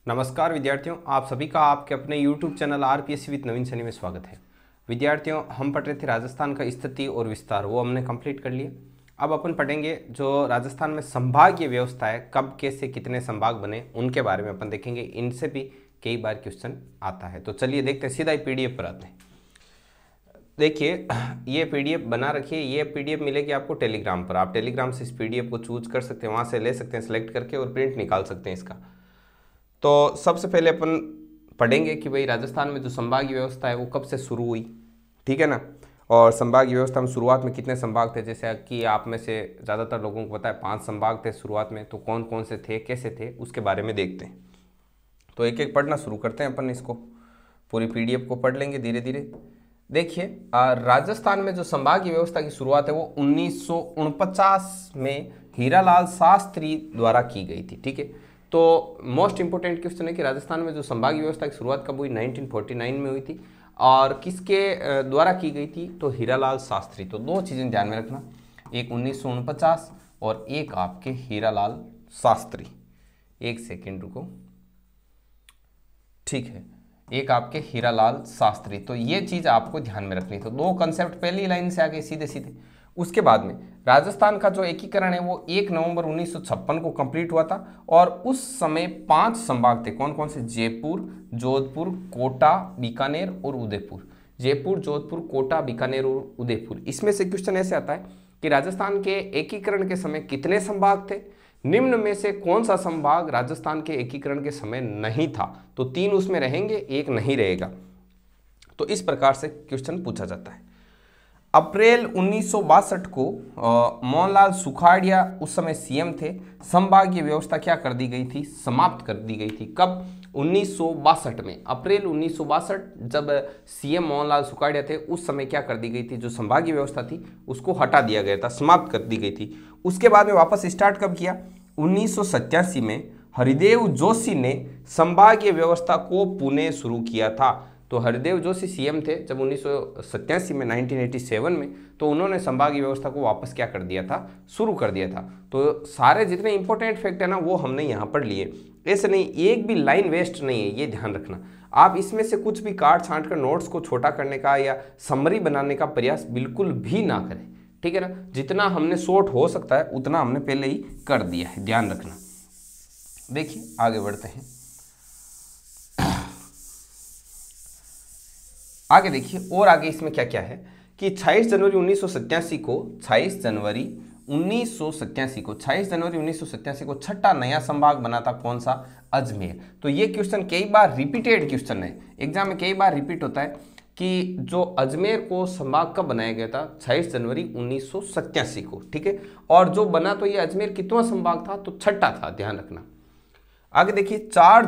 नमस्कार विद्यार्थियों, आप सभी का आपके अपने YouTube चैनल आरपीएससी विद नवीन सैनी में स्वागत है। विद्यार्थियों, हम पढ़ रहे थे राजस्थान का स्थिति और विस्तार, वो हमने कंप्लीट कर लिया। अब अपन पढ़ेंगे जो राजस्थान में संभागीय व्यवस्था है, कब कैसे कितने संभाग बने उनके बारे में अपन देखेंगे। इनसे भी कई बार क्वेश्चन आता है, तो चलिए देखते हैं, सीधा ही PDF पर आते हैं। देखिए, ये PDF बना रखिए। ये PDF मिलेगी आपको टेलीग्राम पर। आप टेलीग्राम से इस PDF को चूज कर सकते हैं, वहाँ से ले सकते हैं सेलेक्ट करके और प्रिंट निकाल सकते हैं इसका। तो सबसे पहले अपन पढ़ेंगे कि भाई राजस्थान में जो संभागीय व्यवस्था है वो कब से शुरू हुई, ठीक है ना। और संभागीय व्यवस्था में शुरुआत में कितने संभाग थे, जैसे कि आप में से ज़्यादातर लोगों को पता है 5 संभाग थे शुरुआत में। तो कौन कौन से थे, कैसे थे, उसके बारे में देखते हैं। तो एक एक पढ़ना शुरू करते हैं अपन। इसको पूरी PDF को पढ़ लेंगे धीरे धीरे। देखिए, राजस्थान में जो संभागीय व्यवस्था की शुरुआत है वो 1949 में हीरालाल शास्त्री द्वारा की गई थी, ठीक है। तो मोस्ट इंपोर्टेंट क्वेश्चन है कि राजस्थान में जो संभागीय व्यवस्था की शुरुआत कब हुई, 1949 में हुई थी। और किसके द्वारा की गई थी, तो हीरालाल शास्त्री। तो दो चीज़ें ध्यान में रखना, एक 1949 और एक आपके हीरालाल शास्त्री। एक सेकेंड रुको, ठीक है, एक आपके हीरालाल शास्त्री। तो ये चीज़ आपको ध्यान में रखनी। तो दो कंसेप्ट पहली लाइन से आ गए सीधे सीधे। उसके बाद में राजस्थान का जो एकीकरण है वो 1 नवंबर 1956 को कंप्लीट हुआ था। और उस समय 5 संभाग थे। कौन कौन से? जयपुर, जोधपुर, कोटा, बीकानेर और उदयपुर। जयपुर, जोधपुर, कोटा, बीकानेर और उदयपुर। इसमें से क्वेश्चन ऐसे आता है कि राजस्थान के एकीकरण के समय कितने संभाग थे, निम्न में से कौन सा संभाग राजस्थान के एकीकरण के समय नहीं था। तो 3 उसमें रहेंगे, एक नहीं रहेगा। तो इस प्रकार से क्वेश्चन पूछा जाता है। अप्रैल 1962 को मोहनलाल सुखाड़िया उस समय CM थे। संभागीय व्यवस्था क्या कर दी गई थी, समाप्त कर दी गई थी। कब? 1962 में। अप्रैल 1962 जब CM मोहनलाल सुखाड़िया थे, उस समय क्या कर दी गई थी, जो संभागीय व्यवस्था थी उसको हटा दिया गया था, समाप्त कर दी गई थी। उसके बाद में वापस स्टार्ट कब किया? 1987 में हरिदेव जोशी ने संभागीय व्यवस्था को पुनः शुरू किया था। तो हरिदेव जोशी CM थे जब 1987 में, 1987 में, तो उन्होंने संभागीय व्यवस्था को वापस क्या कर दिया था, शुरू कर दिया था। तो सारे जितने इंपॉर्टेंट फैक्ट है ना वो हमने यहाँ पढ़ लिए। ऐसे नहीं, एक भी लाइन वेस्ट नहीं है, ये ध्यान रखना। आप इसमें से कुछ भी काट छांट कर नोट्स को छोटा करने का या समरी बनाने का प्रयास बिल्कुल भी ना करें, ठीक है ना। जितना हमने शॉर्ट हो सकता है उतना हमने पहले ही कर दिया है, ध्यान रखना। देखिए आगे बढ़ते हैं। आगे देखिए, और आगे इसमें क्या क्या है कि 26 जनवरी 1987 को छठा नया संभाग बना था। कौन सा? अजमेर। तो ये क्वेश्चन कई बार रिपीटेड क्वेश्चन है, एग्जाम में कई बार रिपीट होता है कि जो अजमेर को संभाग कब बनाया गया था, 26 जनवरी 1987 को, ठीक है। और जो बना तो ये अजमेर कितना संभाग था, तो छठा था, ध्यान रखना। आगे देखिए, 4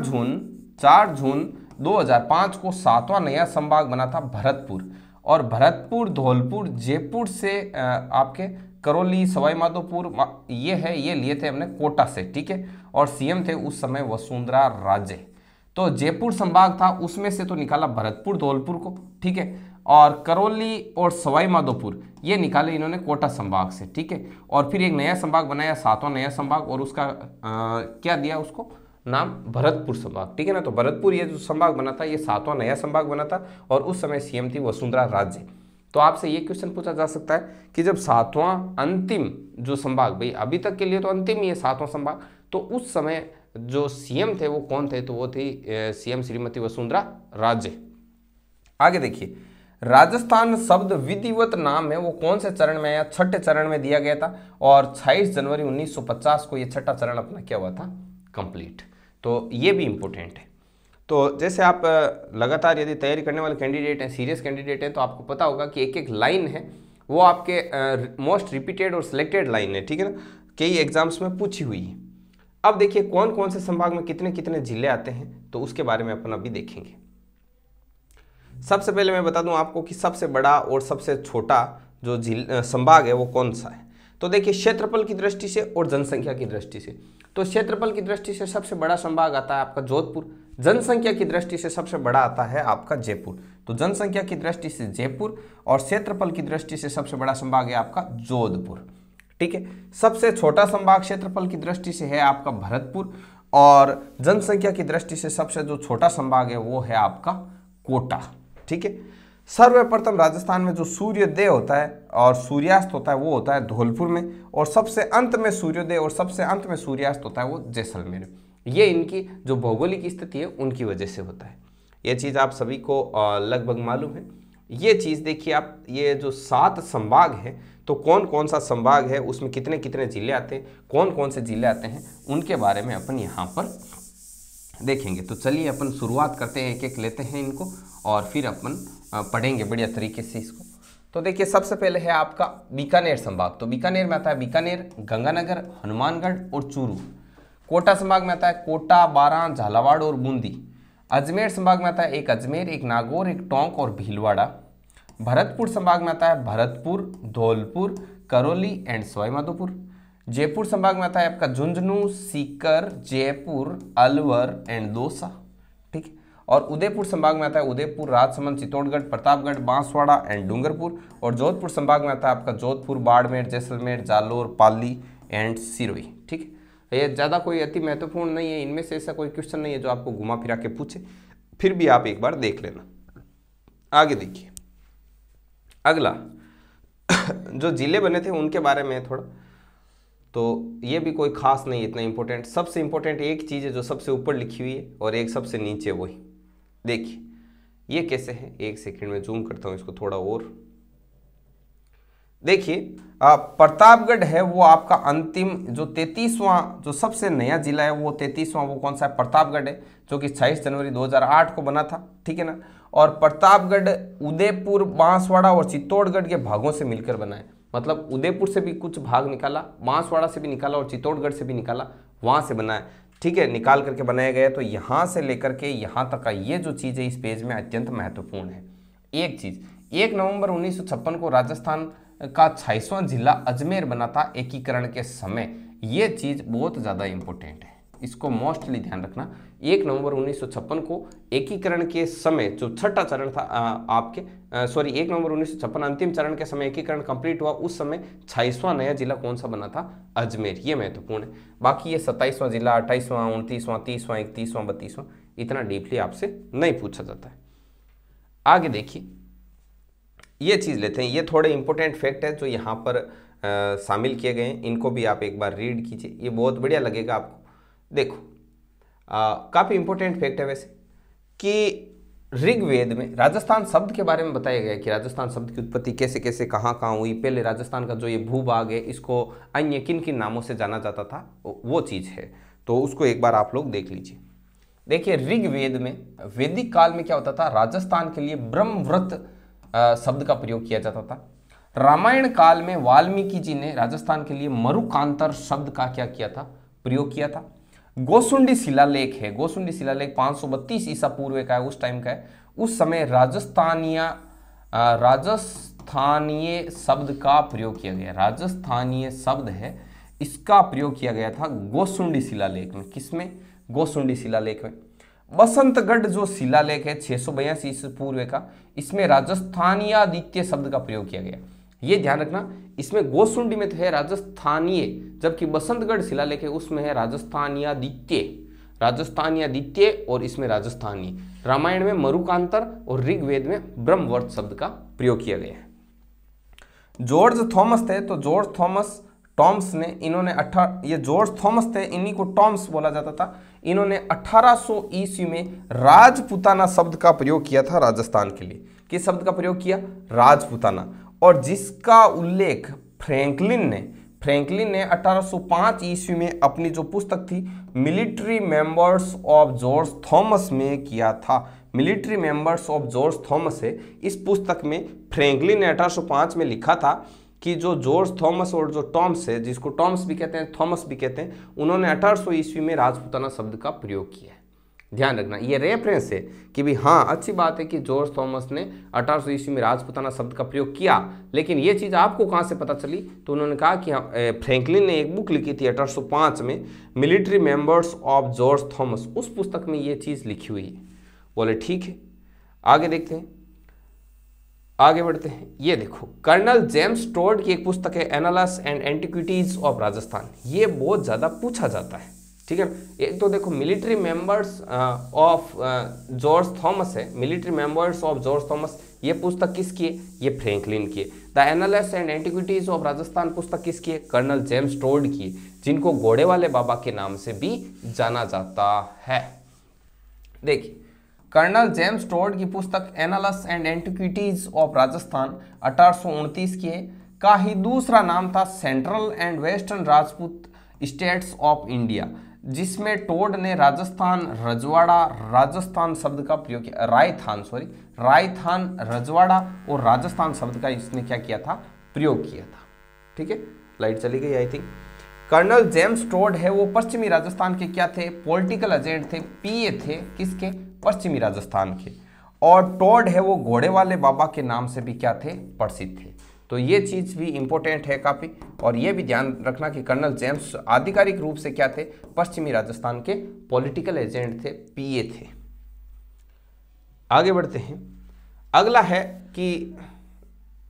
जून 2005 को 7वां नया संभाग बना था भरतपुर। और भरतपुर, धौलपुर, जयपुर से आपके करौली, सवाई माधोपुर, ये लिए थे हमने कोटा से, ठीक है। और CM थे उस समय वसुंधरा राजे। तो जयपुर संभाग था, उसमें से तो निकाला भरतपुर, धौलपुर को, ठीक है। और करौली और सवाई माधोपुर ये निकाले इन्होंने कोटा संभाग से, ठीक है। और फिर एक नया संभाग बनाया, 7वां नया संभाग, और उसका क्या दिया उसको नाम, भरतपुर संभाग, ठीक है ना। तो भरतपुर ये जो संभाग बना था ये 7वां नया संभाग बना था। और उस समय CM थी वसुंधरा राजे। तो आपसे ये क्वेश्चन पूछा जा सकता है कि जब 7वां अंतिम जो संभाग, भाई अभी तक के लिए तो अंतिम ही है 7वां संभाग, तो उस समय जो CM थे वो कौन थे, तो वो थी CM श्रीमती वसुंधरा राजे। आगे देखिए, राजस्थान शब्द विधिवत नाम है वो कौन से चरण में आया, छठे चरण में दिया गया था। और 26 जनवरी 1950 को ये छठा चरण अपना क्या हुआ था, कंप्लीट। तो ये भी इंपॉर्टेंट है। तो जैसे आप लगातार यदि तैयारी करने वाले कैंडिडेट हैं, सीरियस कैंडिडेट हैं, तो आपको पता होगा कि एक एक लाइन है वो आपके मोस्ट रिपीटेड और सिलेक्टेड लाइन है, ठीक है ना, कई एग्जाम्स में पूछी हुई है। अब देखिए कौन कौन से संभाग में कितने कितने जिले आते हैं, तो उसके बारे में अपन अभी देखेंगे। सबसे पहले मैं बता दूं आपको कि सबसे बड़ा और सबसे छोटा जो संभाग है वो कौन सा है। तो देखिए, क्षेत्रफल की दृष्टि से और जनसंख्या की दृष्टि से, तो क्षेत्रफल की दृष्टि से सबसे बड़ा संभाग आता है आपका जोधपुर। जनसंख्या की दृष्टि से सबसे बड़ा आता है आपका जयपुर। तो जनसंख्या की दृष्टि से जयपुर और क्षेत्रफल की दृष्टि से सबसे बड़ा संभाग है आपका जोधपुर, ठीक है। सबसे छोटा संभाग क्षेत्रफल की दृष्टि से है आपका भरतपुर और जनसंख्या की दृष्टि से सबसे जो छोटा संभाग है वो है आपका कोटा। ठीक है। सर्वप्रथम राजस्थान में जो सूर्योदय होता है और सूर्यास्त होता है वो होता है धौलपुर में, और सबसे अंत में सूर्योदय और सबसे अंत में सूर्यास्त होता है वो जैसलमेर में। ये इनकी जो भौगोलिक स्थिति है उनकी वजह से होता है। ये चीज़ आप सभी को लगभग मालूम है। ये चीज़ देखिए आप, ये जो 7 संभाग हैं तो कौन कौन सा संभाग है, उसमें कितने कितने जिले आते हैं, कौन कौन से जिले आते हैं, उनके बारे में अपन यहाँ पर देखेंगे। तो चलिए अपन शुरुआत करते हैं, एक एक लेते हैं इनको और फिर अपन पढ़ेंगे बढ़िया तरीके से इसको। तो देखिए सबसे पहले है आपका बीकानेर संभाग। तो बीकानेर में आता है बीकानेर, गंगानगर, हनुमानगढ़ और चूरू। कोटा संभाग में आता है कोटा, बारां, झालावाड़ और बूंदी। अजमेर संभाग में आता है एक अजमेर, एक नागौर, एक टोंक और भीलवाड़ा। भरतपुर संभाग में आता है भरतपुर, धौलपुर, करौली एंड सवाई माधोपुर। जयपुर संभाग में आता है आपका झुंझुनू, सीकर, जयपुर, अलवर एंड दौसा। ठीक है। और उदयपुर संभाग में आता है उदयपुर, राजसमंद, चित्तौड़गढ़, प्रतापगढ़, बांसवाड़ा एंड डूंगरपुर। और जोधपुर संभाग में आता है आपका जोधपुर, बाड़मेर, जैसलमेर, जालोर, पाली एंड सिरोही। ठीक है। ये ज़्यादा कोई अति महत्वपूर्ण नहीं है, इनमें से ऐसा कोई क्वेश्चन नहीं है जो आपको घुमा फिरा के पूछे, फिर भी आप एक बार देख लेना। आगे देखिए अगला जो जिले बने थे उनके बारे में थोड़ा, तो ये भी कोई खास नहीं इतना इंपॉर्टेंट। सबसे इंपॉर्टेंट एक चीज़ है जो सबसे ऊपर लिखी हुई है और एक सबसे नीचे, वही देखिए ये कैसे है। एक सेकंड में जूम करता हूँ इसको थोड़ा और। देखिए प्रतापगढ़ है वो आपका अंतिम जो 33वां जो सबसे नया जिला है वो 33वां वो कौन सा है, प्रतापगढ़ है, जो कि 26 जनवरी 2008 को बना था। ठीक है ना। और प्रतापगढ़ उदयपुर, बांसवाड़ा और चित्तौड़गढ़ के भागों से मिलकर बना है। मतलब उदयपुर से भी कुछ भाग निकाला, बांसवाड़ा से भी निकाला और चित्तौड़गढ़ से भी निकाला, वहाँ से बना है। ठीक है, निकाल करके बनाया गया। तो यहाँ से लेकर के यहाँ तक का ये जो चीज़ है इस पेज में अत्यंत महत्वपूर्ण है। एक चीज़, 1 नवंबर 1956 को राजस्थान का 26वां जिला अजमेर बना था एकीकरण के समय। ये चीज़ बहुत ज़्यादा इंपॉर्टेंट है, इसको मोस्टली ध्यान रखना। 1 नवंबर 1956 को एकीकरण के समय जो छठा चरण था आपके 1 नवंबर 1956 अंतिम चरण के समय एकीकरण कंप्लीट हुआ, उस समय 26वां नया जिला कौन सा बना था, अजमेर। ये महत्वपूर्ण है। बाकी ये 27वां जिला, 28वां, 29वां, 30वां, 31वां, 32वां इतना डीपली आपसे नहीं पूछा जाता है। आगे देखिए ये चीज़ लेते हैं, ये थोड़े इंपॉर्टेंट फैक्ट है जो यहाँ पर शामिल किए गए हैं, इनको भी आप एक बार रीड कीजिए, ये बहुत बढ़िया लगेगा आपको। देखो काफ़ी इंपॉर्टेंट फैक्ट है वैसे कि ऋग्वेद में राजस्थान शब्द के बारे में बताया गया है कि राजस्थान शब्द की उत्पत्ति कैसे कैसे कहाँ हुई। पहले राजस्थान का जो ये भूभाग है इसको अन्य किन किन नामों से जाना जाता था वो चीज़ है, तो उसको एक बार आप लोग देख लीजिए। देखिए ऋग्वेद में वैदिक काल में क्या होता था, राजस्थान के लिए ब्रह्मव्रत शब्द का प्रयोग किया जाता था। रामायण काल में वाल्मीकि जी ने राजस्थान के लिए मरुकांतर शब्द का क्या किया था, प्रयोग किया था। गोसुंडी शिलालेख है, गोसुंडी शिलालेख 532 ईसा पूर्व का है, उस टाइम का है। उस समय राजस्थानीय शब्द का प्रयोग किया गया, राजस्थानीय शब्द है इसका प्रयोग किया गया था गोसुंडी शिलालेख में। किसमें, गोसुंडी शिलालेख में। बसंतगढ़ जो शिलालेख है 682 ईसा पूर्व का, इसमें राजस्थानियादित्य शब्द का प्रयोग किया गया। ये ध्यान रखना, इसमें गोसुंडी में तो है राजस्थानीय, जबकि बसंतगढ़ शिलालेख है उसमें है राजस्थानियादित्य, राजस्थानियादित्य और इसमें राजस्थानी। रामायण में मरुकांतर और ऋग्वेद में ब्रह्मवर्त शब्द का प्रयोग किया गया है। जॉर्ज थॉमस थे, तो जॉर्ज थॉमस टॉम्स ने इन्होंने ये जॉर्ज थॉमस थे, इन्हीं को टॉम्स बोला जाता था। इन्होंने 1800 ईस्वी में राजपुताना शब्द का प्रयोग किया था राजस्थान के लिए। किस शब्द का प्रयोग किया, राजपुताना, और जिसका उल्लेख फ्रैंकलिन ने 1805 ईस्वी में अपनी जो पुस्तक थी military members of George Thomas में किया था। Military members of George Thomas है, इस पुस्तक में फ्रैंकलिन ने 1805 में लिखा था कि जो जॉर्ज थॉमस और जो टॉम्स है, जिसको टॉम्स भी कहते हैं थॉमस भी कहते हैं, उन्होंने 1800 ईस्वी में राजपुताना शब्द का प्रयोग किया है। ध्यान रखना, ये रेफरेंस है कि भी हाँ अच्छी बात है कि जॉर्ज थॉमस ने 1800 ईस्वी में राजपुताना शब्द का प्रयोग किया, लेकिन ये चीज़ आपको कहाँ से पता चली, तो उन्होंने कहा कि फ्रैंकलिन ने एक बुक लिखी थी 1805 में, military members of George Thomas, उस पुस्तक में ये चीज़ लिखी हुई है। बोले ठीक है, आगे देखते हैं, आगे बढ़ते हैं। ये देखो कर्नल जेम्स टोड की एक पुस्तक है एनालस एंड एंटिक्विटीज ऑफ राजस्थान। ये बहुत ज़्यादा पूछा जाता है, ठीक है। एक तो देखो military members of George Thomas है, military members of George Thomas, ये पुस्तक किसकी है? ये फ्रैंकलिन की है। The analyst and antiquities of Rajasthan पुस्तक किसकी है? कर्नल जेम्स टोड की है, जिनको घोड़े वाले बाबा के नाम से भी जाना जाता है। देखिए कर्नल जेम्स टोड की पुस्तक analyst and antiquities of Rajasthan 1829 की है, का ही दूसरा नाम था central and western Rajput states of India, जिसमें टोड ने राजस्थान, रजवाड़ा, राजस्थान शब्द का प्रयोग किया, रायथान, रजवाड़ा और राजस्थान शब्द का इसने क्या किया था? प्रयोग किया था। ठीक है, लाइट चली गई I think. Colonel James Tod है वो पश्चिमी राजस्थान के क्या थे? पॉलिटिकल एजेंट थे, पीए थे किसके? पश्चिमी राजस्थान के। और टोड है वो घोड़े वाले बाबा के नाम से भी क्या थे? प्रसिद्ध थे। तो ये चीज भी इंपॉर्टेंट है काफी, और ये भी ध्यान रखना कि कर्नल जेम्स आधिकारिक रूप से क्या थे? पश्चिमी राजस्थान के पॉलिटिकल एजेंट थे, पीए थे। आगे बढ़ते हैं। अगला है कि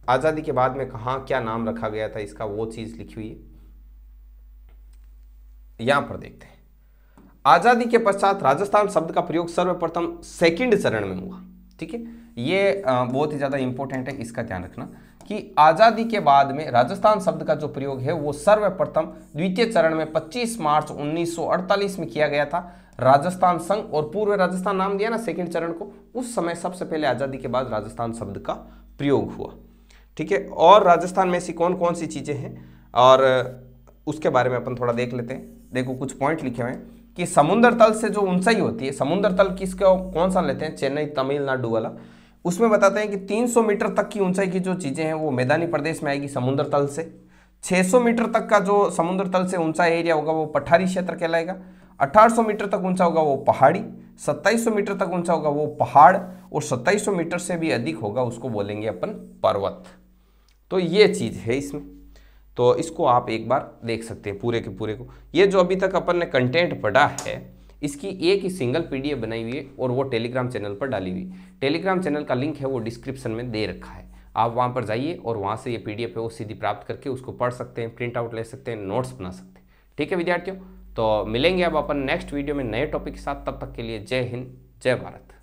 आजादी के बाद में कहाँ क्या नाम रखा गया था इसका, वो चीज लिखी हुई है, यहां पर देखते हैं। आजादी के पश्चात राजस्थान शब्द का प्रयोग सर्वप्रथम सेकंड चरण में हुआ। ठीक है, ये बहुत ही ज्यादा इंपॉर्टेंट है, इसका ध्यान रखना कि आजादी के बाद में राजस्थान शब्द का जो प्रयोग है वो सर्वप्रथम द्वितीय चरण में 25 मार्च 1948 में किया गया था। राजस्थान संघ और पूर्व राजस्थान नाम दिया ना सेकंड चरण को, उस समय सबसे पहले आजादी के बाद राजस्थान शब्द का प्रयोग हुआ। ठीक है, और राजस्थान में ऐसी कौन कौन सी चीजें हैं और उसके बारे में अपन थोड़ा देख लेते हैं। देखो कुछ पॉइंट लिखे हुए हैं कि समुद्र तल से जो ऊंचाई होती है, समुद्र तल किसका कौन सा लेते हैं? चेन्नई तमिलनाडु वाला। उसमें बताते हैं कि 300 मीटर तक की ऊंचाई की जो चीजें हैं वो मैदानी प्रदेश में आएगी समुद्र तल से। 600 मीटर तक का जो समुद्र तल से ऊंचा एरिया होगा वो पठारी क्षेत्र कहलाएगा। 1800 मीटर तक ऊंचा होगा वो पहाड़ी, 2700 मीटर तक ऊंचा होगा वो पहाड़, और 2700 मीटर से भी अधिक होगा उसको बोलेंगे अपन पर्वत। तो ये चीज है इसमें, तो इसको आप एक बार देख सकते हैं पूरे के पूरे को। ये जो अभी तक अपन ने कंटेंट पढ़ा है इसकी एक ही सिंगल पीडीएफ बनाई हुई है और वो टेलीग्राम चैनल पर डाली हुई। टेलीग्राम चैनल का लिंक है वो डिस्क्रिप्शन में दे रखा है, आप वहाँ पर जाइए और वहाँ से ये पीडीएफ है वो सीधी प्राप्त करके उसको पढ़ सकते हैं, प्रिंट आउट ले सकते हैं, नोट्स बना सकते हैं। ठीक है विद्यार्थियों, तो मिलेंगे अब अपन नेक्स्ट वीडियो में नए टॉपिक के साथ। तब तक के लिए जय हिंद, जय भारत।